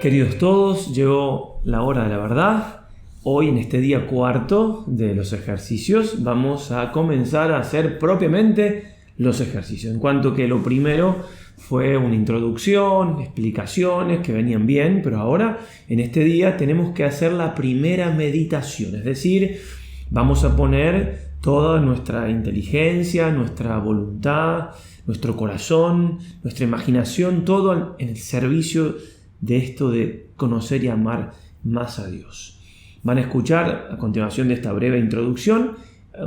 Queridos todos, llegó la hora de la verdad. Hoy, en este día cuarto de los ejercicios, vamos a comenzar a hacer propiamente los ejercicios. En cuanto que lo primero fue una introducción, explicaciones que venían bien, pero ahora en este día tenemos que hacer la primera meditación. Es decir, vamos a poner toda nuestra inteligencia, nuestra voluntad, nuestro corazón, nuestra imaginación, todo en el servicio de esto de conocer y amar más a Dios. Van a escuchar a continuación de esta breve introducción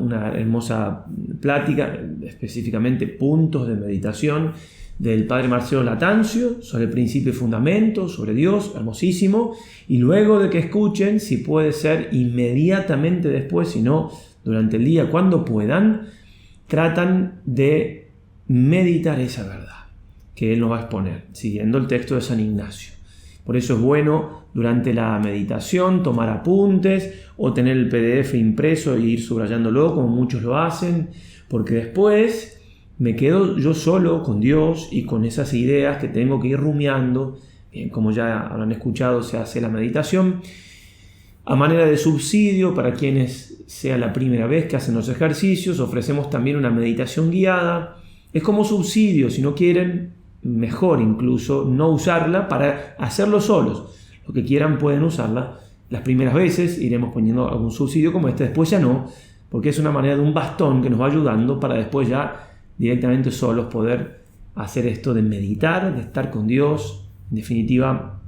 una hermosa plática, específicamente puntos de meditación del padre Marcelo Latancio sobre el principio y fundamento, sobre Dios, hermosísimo. Y luego de que escuchen, si puede ser inmediatamente después, si no durante el día, cuando puedan, tratan de meditar esa verdad que él nos va a exponer, siguiendo el texto de San Ignacio. Por eso es bueno durante la meditación tomar apuntes o tener el PDF impreso e ir subrayándolo como muchos lo hacen, porque después me quedo yo solo con Dios y con esas ideas que tengo que ir rumiando. Como ya habrán escuchado, se hace la meditación a manera de subsidio para quienes sea la primera vez que hacen los ejercicios. Ofrecemos también una meditación guiada. Es como subsidio, si no quieren, mejor incluso no usarla para hacerlo solos. Los que quieran pueden usarla. Las primeras veces iremos poniendo algún subsidio como este, después ya no, porque es una manera de un bastón que nos va ayudando para después ya directamente solos poder hacer esto de meditar, de estar con Dios, en definitiva,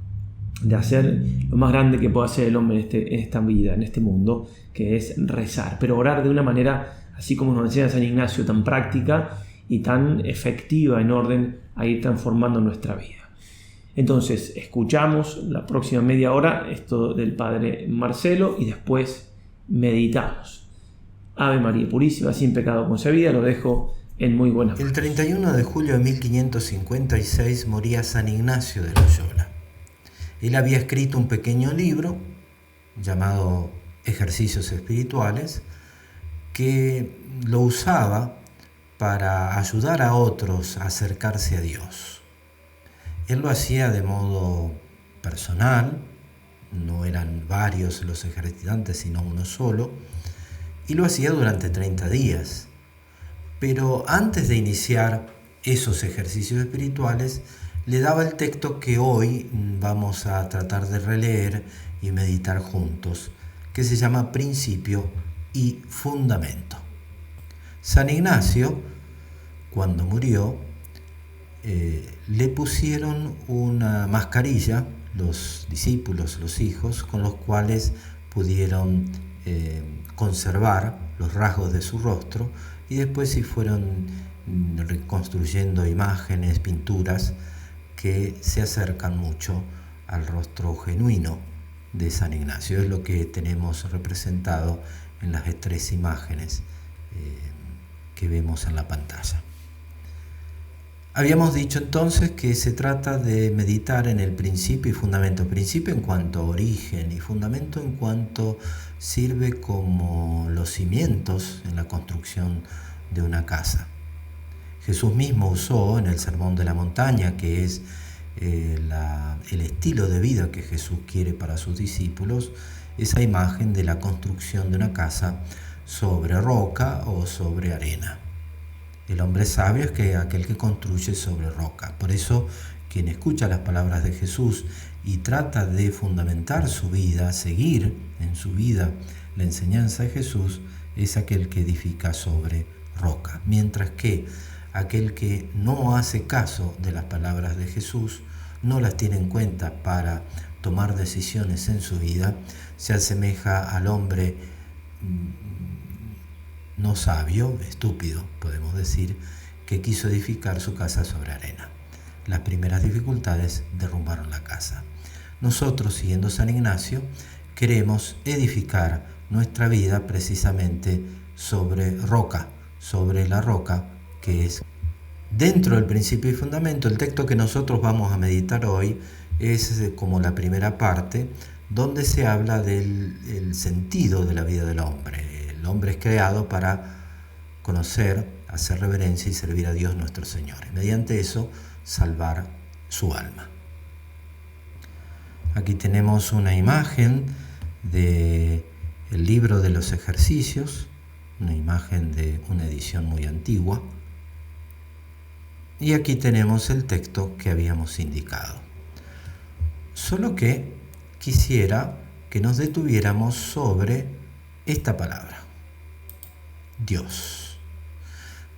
de hacer lo más grande que puede hacer el hombre en esta vida, en este mundo, que es rezar, pero orar de una manera, así como nos enseña San Ignacio, tan práctica y tan efectiva en orden a ir transformando nuestra vida. Entonces, escuchamos la próxima media hora esto del padre Marcelo y después meditamos. Ave María Purísima, sin pecado concebida, lo dejo en muy buenas manos. El 31 de julio de 1556 moría San Ignacio de Loyola. Él había escrito un pequeño libro llamado Ejercicios Espirituales, que lo usaba para ayudar a otros a acercarse a Dios. Él lo hacía de modo personal, no eran varios los ejercitantes, sino uno solo, y lo hacía durante 30 días. Pero antes de iniciar esos ejercicios espirituales, le daba el texto que hoy vamos a tratar de releer y meditar juntos, que se llama Principio y Fundamento. San Ignacio, cuando murió, le pusieron una mascarilla, los discípulos, los hijos, con los cuales pudieron conservar los rasgos de su rostro, y después sí fueron reconstruyendo imágenes, pinturas que se acercan mucho al rostro genuino de San Ignacio. Es lo que tenemos representado en las tres imágenes que vemos en la pantalla. Habíamos dicho entonces que se trata de meditar en el principio y fundamento. Principio en cuanto a origen y fundamento en cuanto sirve como los cimientos en la construcción de una casa. Jesús mismo usó en el Sermón de la Montaña, que es el estilo de vida que Jesús quiere para sus discípulos, esa imagen de la construcción de una casa sobre roca o sobre arena. El hombre sabio es aquel que construye sobre roca. Por eso, quien escucha las palabras de Jesús y trata de fundamentar su vida, seguir en su vida la enseñanza de Jesús, es aquel que edifica sobre roca. Mientras que aquel que no hace caso de las palabras de Jesús, no las tiene en cuenta para tomar decisiones en su vida, se asemeja al hombre no sabio, estúpido, podemos decir, que quiso edificar su casa sobre arena. Las primeras dificultades derrumbaron la casa. Nosotros, siguiendo San Ignacio, queremos edificar nuestra vida precisamente sobre roca, sobre la roca que es. Dentro del principio y fundamento, el texto que nosotros vamos a meditar hoy es como la primera parte, donde se habla del sentido de la vida del hombre. El hombre es creado para conocer, hacer reverencia y servir a Dios nuestro Señor. Y mediante eso, salvar su alma. Aquí tenemos una imagen del libro de los ejercicios, una imagen de una edición muy antigua. Y aquí tenemos el texto que habíamos indicado. Solo que quisiera que nos detuviéramos sobre esta palabra, Dios.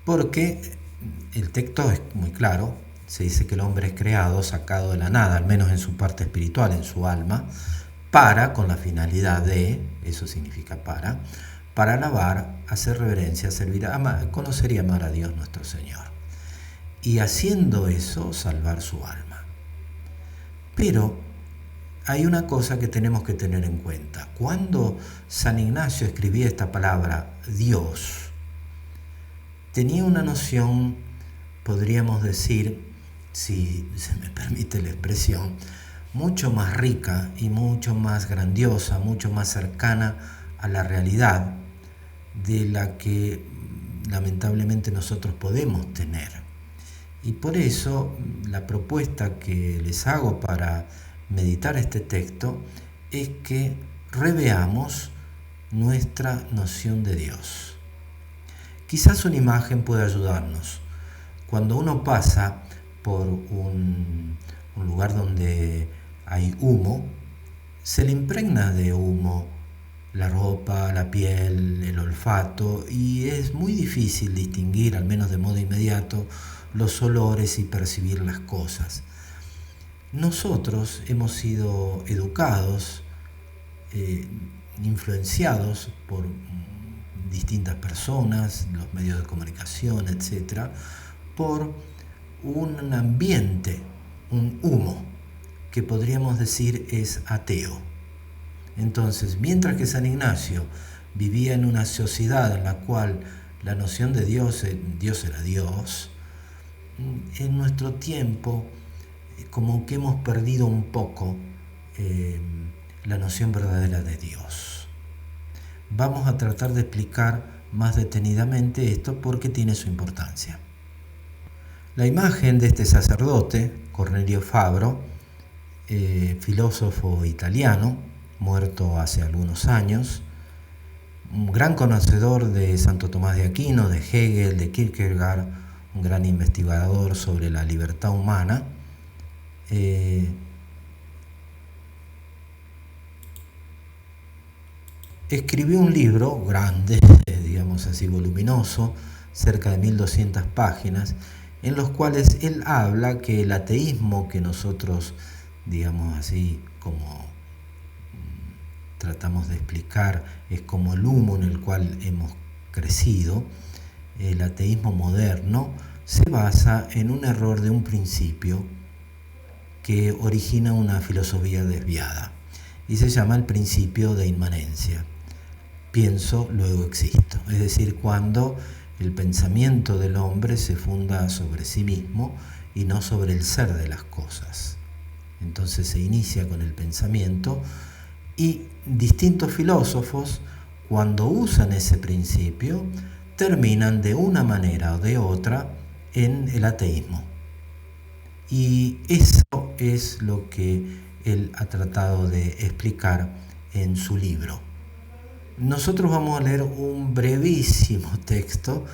Porque el texto es muy claro, se dice que el hombre es creado, sacado de la nada, al menos en su parte espiritual, en su alma, con la finalidad de, eso significa para alabar, hacer reverencia, servir, conocer y amar a Dios nuestro Señor. Y haciendo eso, salvar su alma. Pero hay una cosa que tenemos que tener en cuenta. Cuando San Ignacio escribía esta palabra, Dios, tenía una noción, podríamos decir, si se me permite la expresión, mucho más rica y mucho más grandiosa, mucho más cercana a la realidad de la que lamentablemente nosotros podemos tener. Y por eso la propuesta que les hago para meditar este texto es que reveamos nuestra noción de Dios. Quizás una imagen pueda ayudarnos. Cuando uno pasa por un lugar donde hay humo, se le impregna de humo la ropa, la piel, el olfato, y es muy difícil distinguir, al menos de modo inmediato, los olores y percibir las cosas. Nosotros hemos sido educados, influenciados por distintas personas, los medios de comunicación, etc., por un ambiente, un humo, que podríamos decir es ateo. Entonces, mientras que San Ignacio vivía en una sociedad en la cual la noción de Dios era Dios, en nuestro tiempo como que hemos perdido un poco la noción verdadera de Dios. Vamos a tratar de explicar más detenidamente esto porque tiene su importancia. La imagen de este sacerdote, Cornelio Fabro, filósofo italiano, muerto hace algunos años, un gran conocedor de Santo Tomás de Aquino, de Hegel, de Kierkegaard, un gran investigador sobre la libertad humana, escribió un libro grande, digamos así, voluminoso, cerca de 1200 páginas, en los cuales él habla que el ateísmo que nosotros, digamos así, como tratamos de explicar, es como el humo en el cual hemos crecido. El ateísmo moderno se basa en un error de un principio que origina una filosofía desviada y se llama el principio de inmanencia. Pienso, luego existo. Es decir, cuando el pensamiento del hombre se funda sobre sí mismo y no sobre el ser de las cosas. Entonces se inicia con el pensamiento y distintos filósofos, cuando usan ese principio, terminan de una manera o de otra en el ateísmo. Y eso es lo que él ha tratado de explicar en su libro. Nosotros vamos a leer un brevísimo texto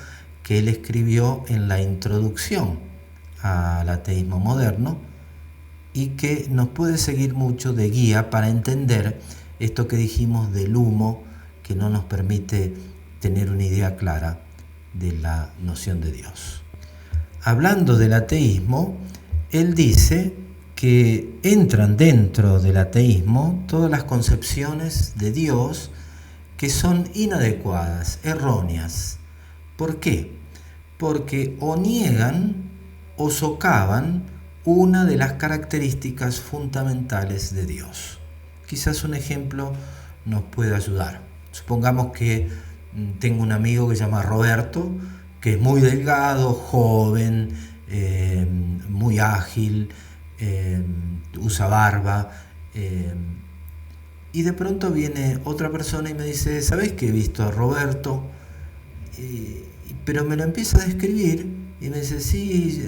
que él escribió en la introducción al ateísmo moderno y que nos puede seguir mucho de guía para entender esto que dijimos del humo que no nos permite tener una idea clara de la noción de Dios. Hablando del ateísmo, él dice que entran dentro del ateísmo todas las concepciones de Dios que son inadecuadas, erróneas. ¿Por qué? Porque o niegan o socavan una de las características fundamentales de Dios. Quizás un ejemplo nos pueda ayudar. Supongamos que tengo un amigo que se llama Roberto, que es muy delgado, joven, muy ágil, usa barba, y de pronto viene otra persona y me dice, ¿sabés que he visto a Roberto? Pero me lo empieza a describir y me dice, sí,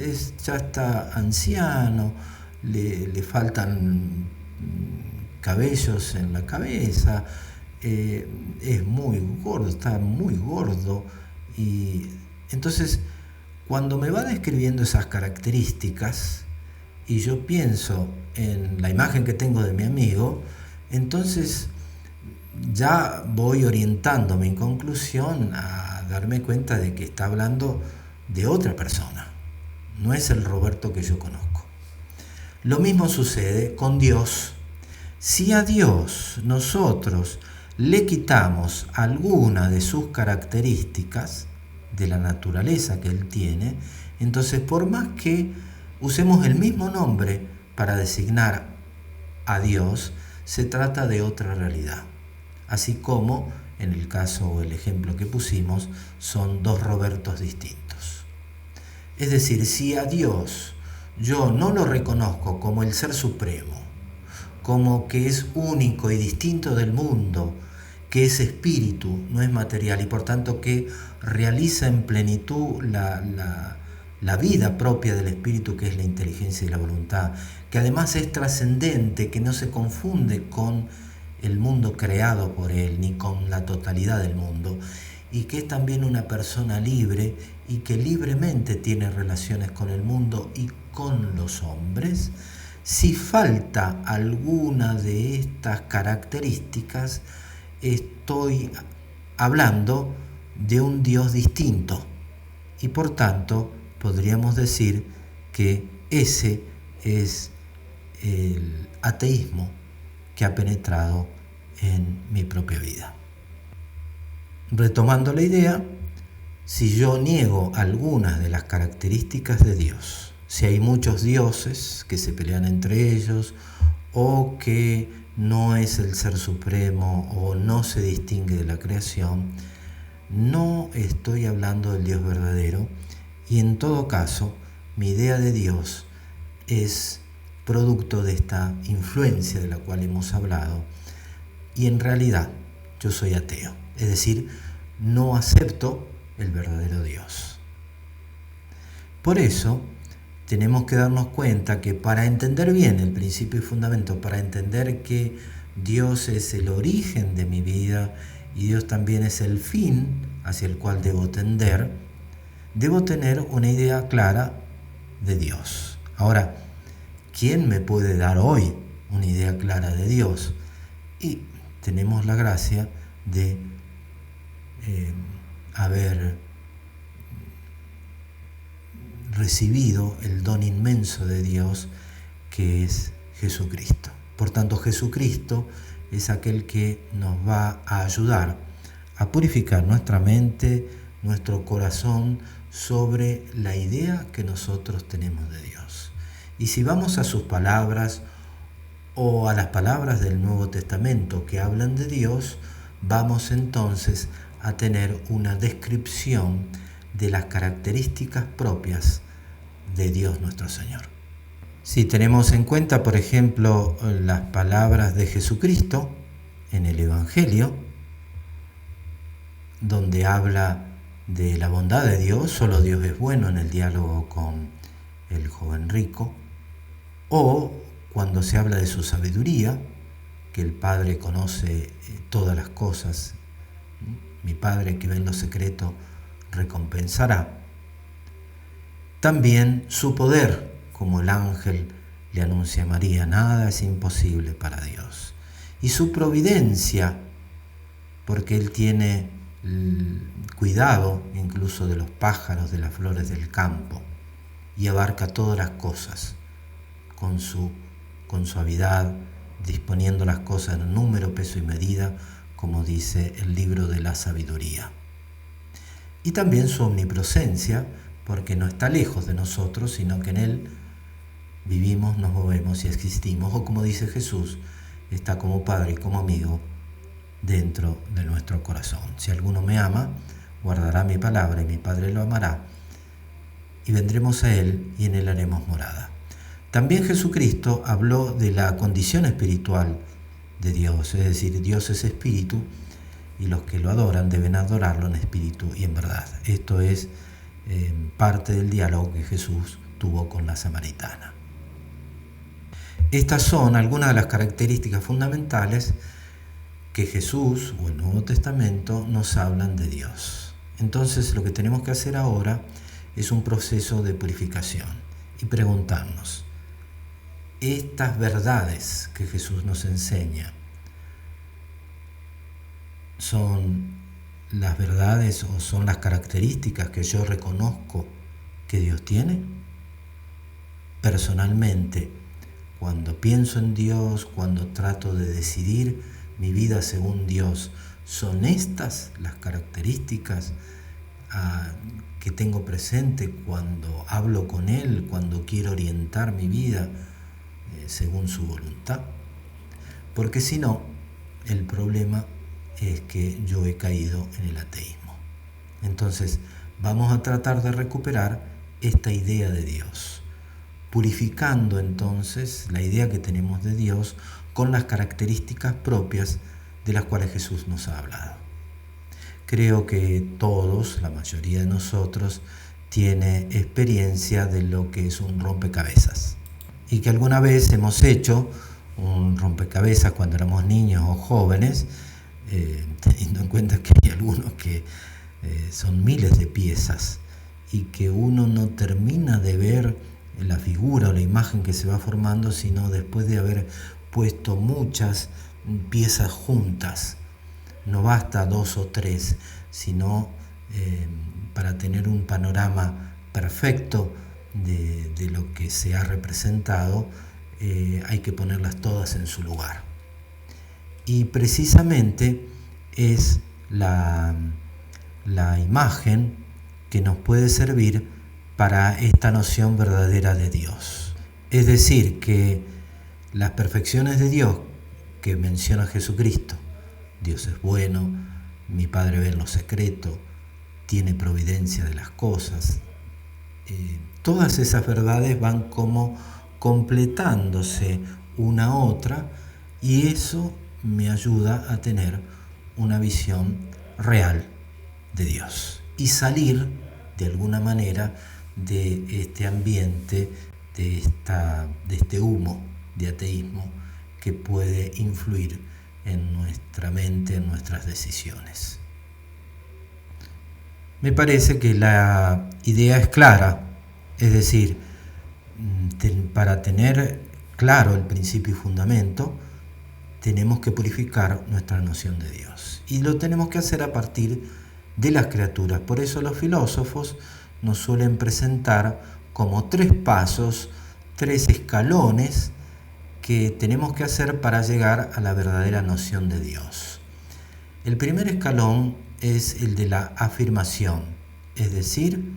ya está anciano, le faltan cabellos en la cabeza, es muy gordo, está muy gordo. Y entonces, cuando me va describiendo esas características y yo pienso en la imagen que tengo de mi amigo, entonces ya voy orientando mi conclusión a darme cuenta de que está hablando de otra persona, no es el Roberto que yo conozco. Lo mismo sucede con Dios. Si a Dios nosotros le quitamos alguna de sus características, de la naturaleza que Él tiene, entonces por más que usemos el mismo nombre para designar a Dios, se trata de otra realidad. Así como en el caso o el ejemplo que pusimos, son dos Robertos distintos. Es decir, si a Dios yo no lo reconozco como el Ser Supremo, como que es único y distinto del mundo, que es espíritu, no es material, y por tanto que realiza en plenitud la vida propia del espíritu, que es la inteligencia y la voluntad, que además es trascendente, que no se confunde con el mundo creado por él, ni con la totalidad del mundo, y que es también una persona libre y que libremente tiene relaciones con el mundo y con los hombres. Si falta alguna de estas características, estoy hablando de un Dios distinto y por tanto podríamos decir que ese es el ateísmo que ha penetrado en mi propia vida. Retomando la idea, si yo niego algunas de las características de Dios, si hay muchos dioses que se pelean entre ellos, o que no es el Ser Supremo, o no se distingue de la creación, no estoy hablando del Dios verdadero, y en todo caso, mi idea de Dios es producto de esta influencia de la cual hemos hablado, y en realidad yo soy ateo, es decir, no acepto el verdadero Dios. Por eso, tenemos que darnos cuenta que para entender bien el principio y fundamento, para entender que Dios es el origen de mi vida y Dios también es el fin hacia el cual debo tender, debo tener una idea clara de Dios. Ahora, ¿quién me puede dar hoy una idea clara de Dios? Y tenemos la gracia de haber recibido el don inmenso de Dios, que es Jesucristo. Por tanto, Jesucristo es aquel que nos va a ayudar a purificar nuestra mente, nuestro corazón, sobre la idea que nosotros tenemos de Dios. Y si vamos a sus palabras o a las palabras del Nuevo Testamento que hablan de Dios, vamos entonces a tener una descripción de las características propias de Dios nuestro Señor. Si tenemos en cuenta, por ejemplo, las palabras de Jesucristo en el Evangelio, donde habla de la bondad de Dios, solo Dios es bueno, en el diálogo con el joven rico, o cuando se habla de su sabiduría, que el Padre conoce todas las cosas, mi Padre que ve en lo secreto recompensará. También su poder, como el ángel le anuncia a María, nada es imposible para Dios. Y su providencia, porque Él tiene cuidado incluso de los pájaros, de las flores del campo, y abarca todas las cosas con suavidad, disponiendo las cosas en número, peso y medida, como dice el libro de la sabiduría. Y también su omnipresencia, porque no está lejos de nosotros, sino que en Él vivimos, nos movemos y existimos, o como dice Jesús, está como Padre y como amigo dentro de nuestro corazón. Si alguno me ama, guardará mi palabra y mi Padre lo amará, y vendremos a Él y en Él haremos morada. También Jesucristo habló de la condición espiritual de Dios, es decir, Dios es espíritu y los que lo adoran deben adorarlo en espíritu y en verdad. Esto es parte del diálogo que Jesús tuvo con la samaritana. Estas son algunas de las características fundamentales que Jesús o el Nuevo Testamento nos hablan de Dios. Entonces lo que tenemos que hacer ahora es un proceso de purificación y preguntarnos, estas verdades que Jesús nos enseña, ¿son las verdades o son las características que yo reconozco que Dios tiene? Personalmente, cuando pienso en Dios, cuando trato de decidir mi vida según Dios, ¿son estas las características que tengo presente cuando hablo con Él, cuando quiero orientar mi vida según su voluntad? Porque si no, el problema es que yo he caído en el ateísmo. Entonces, vamos a tratar de recuperar esta idea de Dios, purificando entonces la idea que tenemos de Dios con las características propias de las cuales Jesús nos ha hablado. Creo que todos, la mayoría de nosotros, tiene experiencia de lo que es un rompecabezas y que alguna vez hemos hecho un rompecabezas cuando éramos niños o jóvenes, teniendo en cuenta que hay algunos que son miles de piezas y que uno no termina de ver la figura o la imagen que se va formando, sino después de haber puesto muchas piezas juntas. No basta 2 o 3, sino para tener un panorama perfecto de lo que se ha representado, hay que ponerlas todas en su lugar. Y precisamente es la imagen que nos puede servir para esta noción verdadera de Dios. Es decir, que las perfecciones de Dios que menciona Jesucristo, Dios es bueno, mi Padre ve en lo secreto, tiene providencia de las cosas, todas esas verdades van como completándose una a otra, y eso me ayuda a tener una visión real de Dios y salir de alguna manera de este ambiente, de este humo de ateísmo que puede influir en nuestra mente, en nuestras decisiones. Me parece que la idea es clara, es decir, para tener claro el principio y fundamento, tenemos que purificar nuestra noción de Dios. Y lo tenemos que hacer a partir de las criaturas. Por eso los filósofos nos suelen presentar como 3 pasos, 3 escalones que tenemos que hacer para llegar a la verdadera noción de Dios. El primer escalón es el de la afirmación, es decir,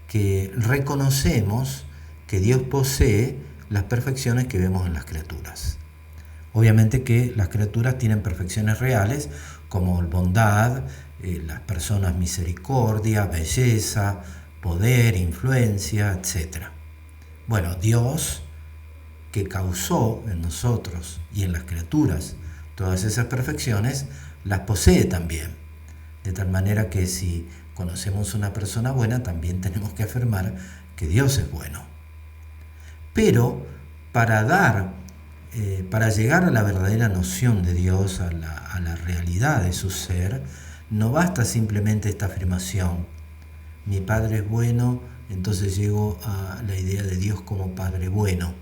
que reconocemos que Dios posee las perfecciones que vemos en las criaturas. Obviamente que las criaturas tienen perfecciones reales como bondad, las personas misericordia, belleza, poder, influencia, etc. Bueno, Dios, que causó en nosotros y en las criaturas todas esas perfecciones, las posee también. De tal manera que si conocemos una persona buena, también tenemos que afirmar que Dios es bueno. Pero para llegar a la verdadera noción de Dios, a la realidad de su ser, no basta simplemente esta afirmación. Mi Padre es bueno, entonces llego a la idea de Dios como Padre bueno.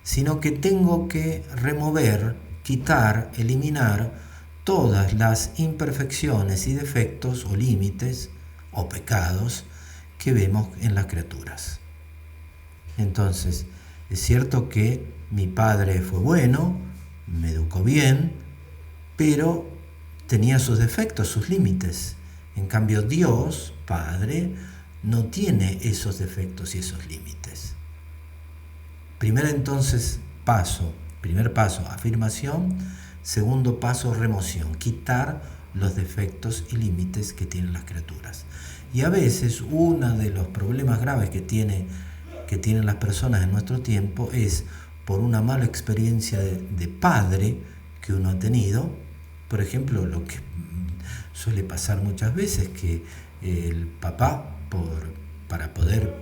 Sino que tengo que remover, quitar, eliminar todas las imperfecciones y defectos o límites o pecados que vemos en las criaturas. Entonces, es cierto que mi padre fue bueno, me educó bien, pero tenía sus defectos, sus límites. En cambio, Dios, Padre, no tiene esos defectos y esos límites. Primer paso, afirmación. Segundo paso, remoción, quitar los defectos y límites que tienen las criaturas. Y a veces uno de los problemas graves que tienen las personas en nuestro tiempo es por una mala experiencia de padre que uno ha tenido. Por ejemplo, lo que suele pasar muchas veces, que el papá, para poder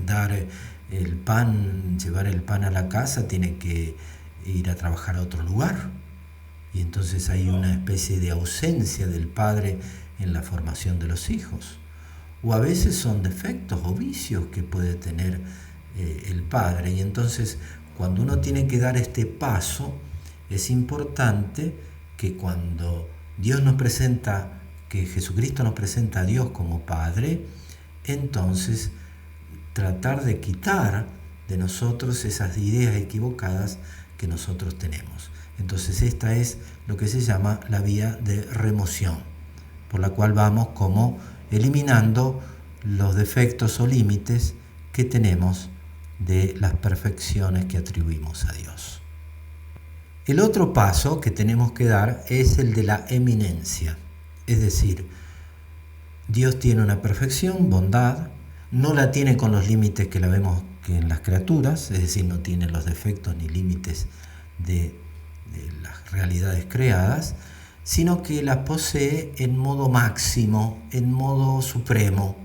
dar llevar el pan a la casa, tiene que ir a trabajar a otro lugar. Y entonces hay una especie de ausencia del padre en la formación de los hijos. O a veces son defectos o vicios que puede tener el padre. Y entonces cuando uno tiene que dar este paso, es importante que cuando que Jesucristo nos presenta a Dios como Padre, entonces tratar de quitar de nosotros esas ideas equivocadas que nosotros tenemos. Entonces esta es lo que se llama la vía de remoción, por la cual vamos como eliminando los defectos o límites que tenemos de las perfecciones que atribuimos a Dios. El otro paso que tenemos que dar es el de la eminencia, es decir, Dios tiene una perfección, bondad, no la tiene con los límites que la vemos que en las criaturas, es decir, no tiene los defectos ni límites de las realidades creadas, sino que las posee en modo máximo, en modo supremo,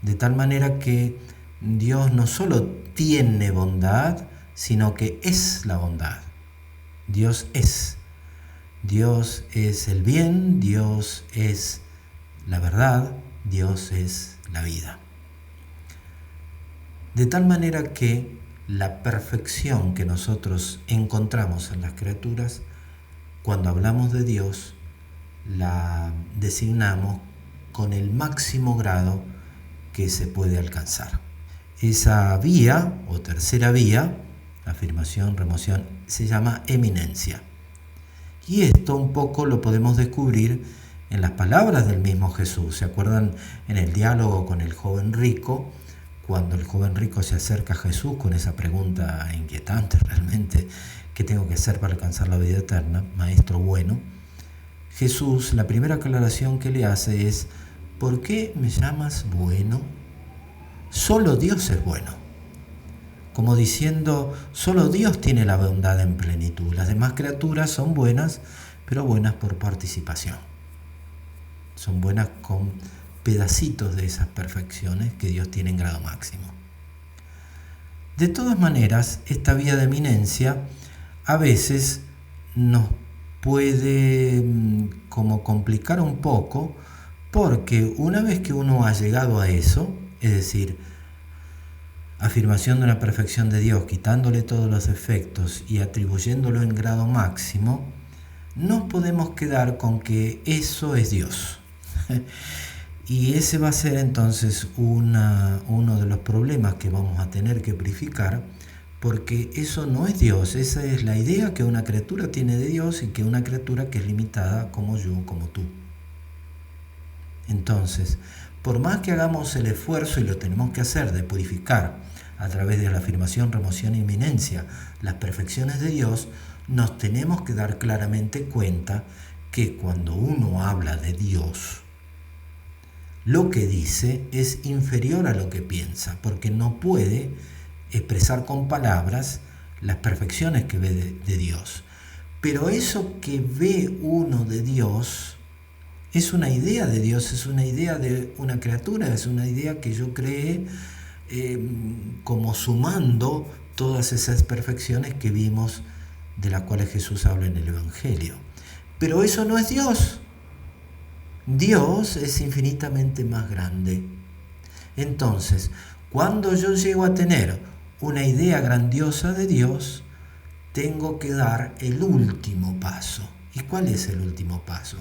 de tal manera que Dios no solo tiene bondad, sino que es la bondad. Dios es el bien, Dios es la verdad, Dios es la vida. De tal manera que la perfección que nosotros encontramos en las criaturas, cuando hablamos de Dios, la designamos con el máximo grado que se puede alcanzar. Esa vía, o tercera vía, afirmación, remoción, se llama eminencia. Y esto un poco lo podemos descubrir en las palabras del mismo Jesús. ¿Se acuerdan en el diálogo con el joven rico? Cuando el joven rico se acerca a Jesús con esa pregunta inquietante realmente, ¿qué tengo que hacer para alcanzar la vida eterna, maestro bueno? Jesús, la primera aclaración que le hace es, ¿por qué me llamas bueno? Solo Dios es bueno. Como diciendo, solo Dios tiene la bondad en plenitud. Las demás criaturas son buenas, pero buenas por participación. Son buenas con pedacitos de esas perfecciones que Dios tiene en grado máximo. De todas maneras, esta vía de eminencia a veces nos puede como complicar un poco, porque una vez que uno ha llegado a eso, es decir, afirmación de una perfección de Dios, quitándole todos los defectos y atribuyéndolo en grado máximo, nos podemos quedar con que eso es Dios. Y ese va a ser entonces uno de los problemas que vamos a tener que purificar, porque eso no es Dios, esa es la idea que una criatura tiene de Dios y que una criatura que es limitada como yo, como tú. Entonces, por más que hagamos el esfuerzo, y lo tenemos que hacer, de purificar a través de la afirmación, remoción e inminencia las perfecciones de Dios, nos tenemos que dar claramente cuenta que cuando uno habla de Dios, lo que dice es inferior a lo que piensa, porque no puede expresar con palabras las perfecciones que ve de Dios. Pero eso que ve uno de Dios es una idea de Dios, es una idea de una criatura, es una idea que yo creé como sumando todas esas perfecciones que vimos, de las cuales Jesús habla en el Evangelio. Pero eso no es Dios. Dios es infinitamente más grande. Entonces, cuando yo llego a tener una idea grandiosa de Dios, tengo que dar el último paso. ¿Y cuál es el último paso?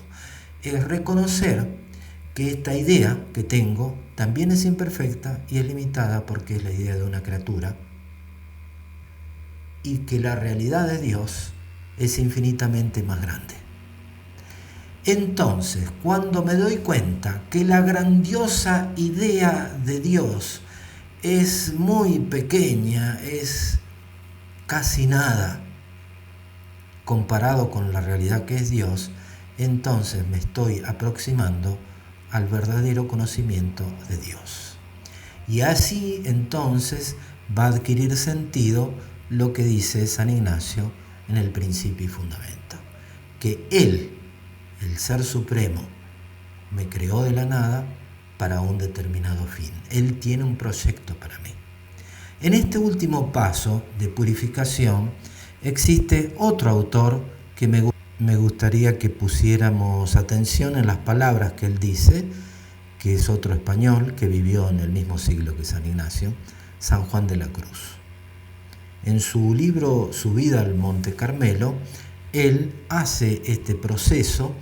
Es reconocer que esta idea que tengo también es imperfecta y es limitada porque es la idea de una criatura, y que la realidad de Dios es infinitamente más grande. Entonces, cuando me doy cuenta que la grandiosa idea de Dios es muy pequeña, es casi nada comparado con la realidad que es Dios, entonces me estoy aproximando al verdadero conocimiento de Dios. Y así entonces va a adquirir sentido lo que dice San Ignacio en el Principio y Fundamento, que Él, el Ser Supremo, me creó de la nada para un determinado fin. Él tiene un proyecto para mí. En este último paso de purificación existe otro autor que me gustaría que pusiéramos atención en las palabras que él dice, que es otro español que vivió en el mismo siglo que San Ignacio, San Juan de la Cruz. En su libro Subida al Monte Carmelo, él hace este proceso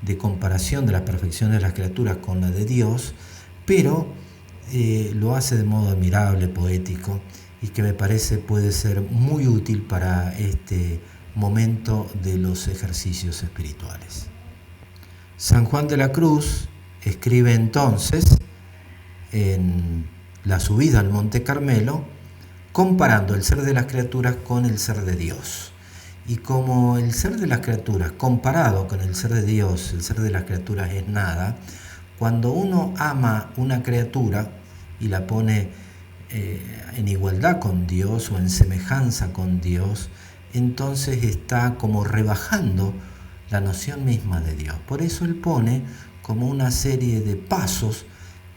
de comparación de las perfecciones de las criaturas con la de Dios, pero lo hace de modo admirable, poético, y que me parece puede ser muy útil para este momento de los ejercicios espirituales. San Juan de la Cruz escribe entonces en la subida al Monte Carmelo, comparando el ser de las criaturas con el ser de Dios. Y como el ser de las criaturas, comparado con el ser de Dios, el ser de las criaturas es nada, cuando uno ama una criatura y la pone en igualdad con Dios o en semejanza con Dios, entonces está como rebajando la noción misma de Dios. Por eso él pone como una serie de pasos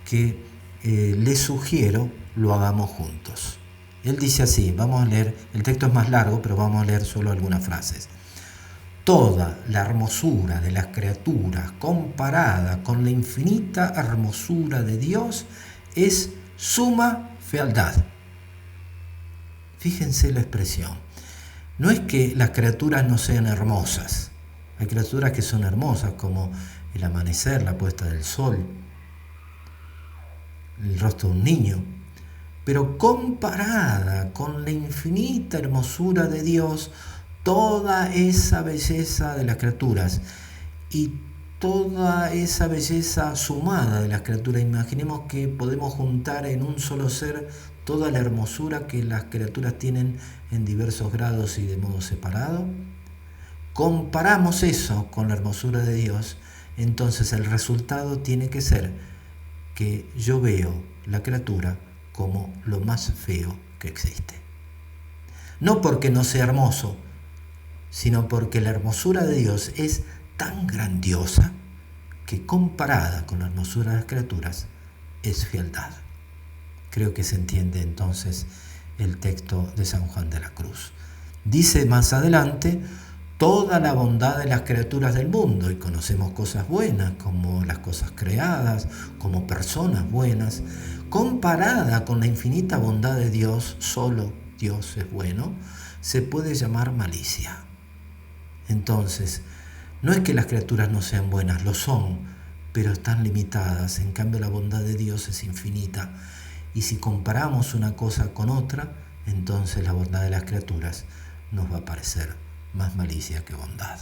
que les sugiero lo hagamos juntos. Él dice así, vamos a leer, el texto es más largo, pero vamos a leer solo algunas frases. Toda la hermosura de las criaturas comparada con la infinita hermosura de Dios es suma fealdad. Fíjense la expresión. No es que las criaturas no sean hermosas. Hay criaturas que son hermosas, como el amanecer, la puesta del sol, el rostro de un niño. Pero comparada con la infinita hermosura de Dios, toda esa belleza de las criaturas y toda esa belleza sumada de las criaturas, imaginemos que podemos juntar en un solo ser toda la hermosura que las criaturas tienen en diversos grados y de modo separado. Comparamos eso con la hermosura de Dios, entonces el resultado tiene que ser que yo veo la criatura como lo más feo que existe. No porque no sea hermoso, sino porque la hermosura de Dios es tan grandiosa que comparada con la hermosura de las criaturas es fealdad. Creo que se entiende entonces el texto de San Juan de la Cruz. Dice más adelante, toda la bondad de las criaturas del mundo, y conocemos cosas buenas como las cosas creadas, como personas buenas, comparada con la infinita bondad de Dios, solo Dios es bueno, se puede llamar malicia. Entonces, no es que las criaturas no sean buenas, lo son, pero están limitadas. En cambio, la bondad de Dios es infinita. Y si comparamos una cosa con otra, entonces la bondad de las criaturas nos va a parecer más malicia que bondad.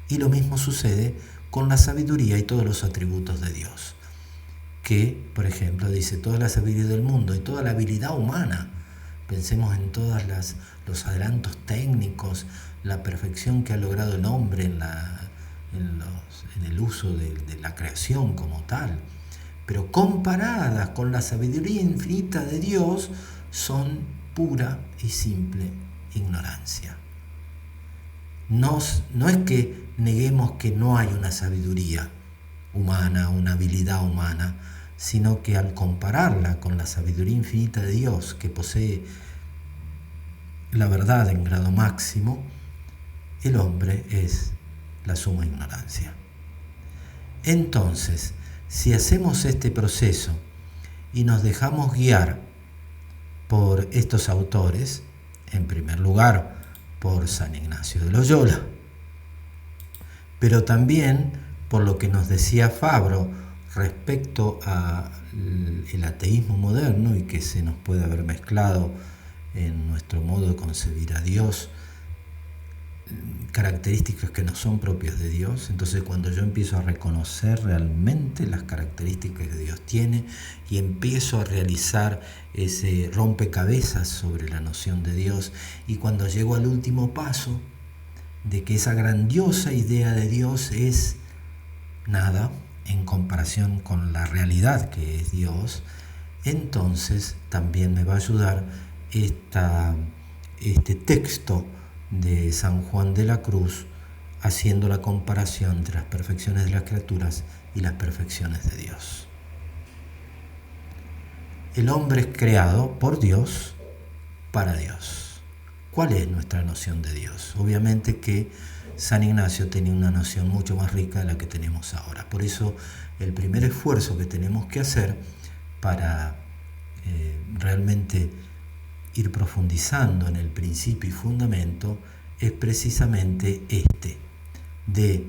Y lo mismo sucede con la sabiduría y todos los atributos de Dios. Que, por ejemplo, dice toda la sabiduría del mundo y toda la habilidad humana. Pensemos en todos los adelantos técnicos, la perfección que ha logrado el hombre en el uso de la creación como tal. Pero comparadas con la sabiduría infinita de Dios, son pura y simple ignorancia. No es que neguemos que no hay una sabiduría humana, una habilidad humana, sino que al compararla con la sabiduría infinita de Dios, que posee la verdad en grado máximo, el hombre es la suma ignorancia. Entonces, si hacemos este proceso y nos dejamos guiar por estos autores, en primer lugar por San Ignacio de Loyola, pero también por lo que nos decía Fabro respecto al ateísmo moderno y que se nos puede haber mezclado en nuestro modo de concebir a Dios, características que no son propias de Dios. Entonces, cuando yo empiezo a reconocer realmente las características que Dios tiene y empiezo a realizar ese rompecabezas sobre la noción de Dios, y cuando llego al último paso de que esa grandiosa idea de Dios es nada en comparación con la realidad que es Dios, entonces también me va a ayudar este texto de San Juan de la Cruz, haciendo la comparación entre las perfecciones de las criaturas y las perfecciones de Dios. El hombre es creado por Dios para Dios. ¿Cuál es nuestra noción de Dios? Obviamente que San Ignacio tenía una noción mucho más rica de la que tenemos ahora. Por eso el primer esfuerzo que tenemos que hacer para realmente ir profundizando en el principio y fundamento es precisamente de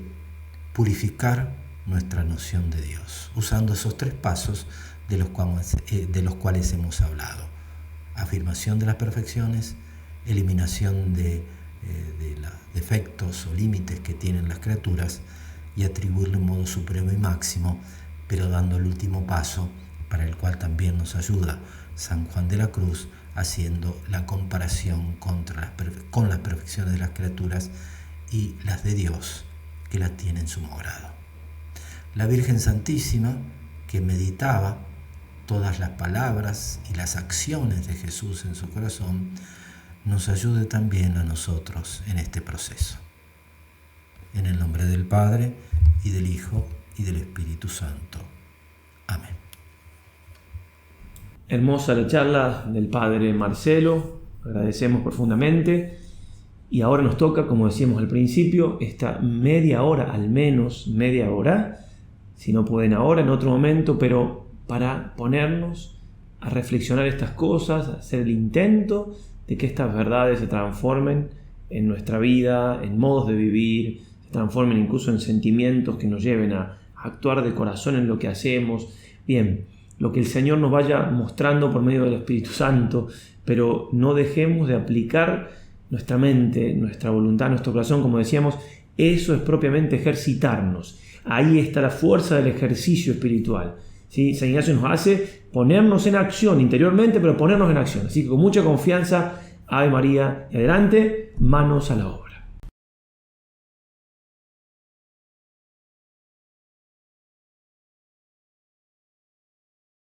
purificar nuestra noción de Dios, usando esos 3 pasos de los cuales hemos hablado: afirmación de las perfecciones, eliminación de los defectos o límites que tienen las criaturas y atribuirle un modo supremo y máximo, pero dando el último paso, para el cual también nos ayuda San Juan de la Cruz, haciendo la comparación con las perfecciones de las criaturas y las de Dios, que las tiene en sumo grado. La Virgen Santísima, que meditaba todas las palabras y las acciones de Jesús en su corazón, nos ayude también a nosotros en este proceso. En el nombre del Padre, y del Hijo, y del Espíritu Santo. Amén. Hermosa la charla del Padre Marcelo, agradecemos profundamente. Y ahora nos toca, como decíamos al principio, esta media hora, al menos media hora, si no pueden ahora, en otro momento, pero para ponernos a reflexionar estas cosas, hacer el intento de que estas verdades se transformen en nuestra vida, en modos de vivir, se transformen incluso en sentimientos que nos lleven a actuar de corazón en lo que hacemos. Bien, lo que el Señor nos vaya mostrando por medio del Espíritu Santo, pero no dejemos de aplicar nuestra mente, nuestra voluntad, nuestro corazón, como decíamos. Eso es propiamente ejercitarnos. Ahí está la fuerza del ejercicio espiritual, ¿sí? San Ignacio nos hace ponernos en acción interiormente, pero ponernos en acción. Así que con mucha confianza, Ave María, y adelante, manos a la obra.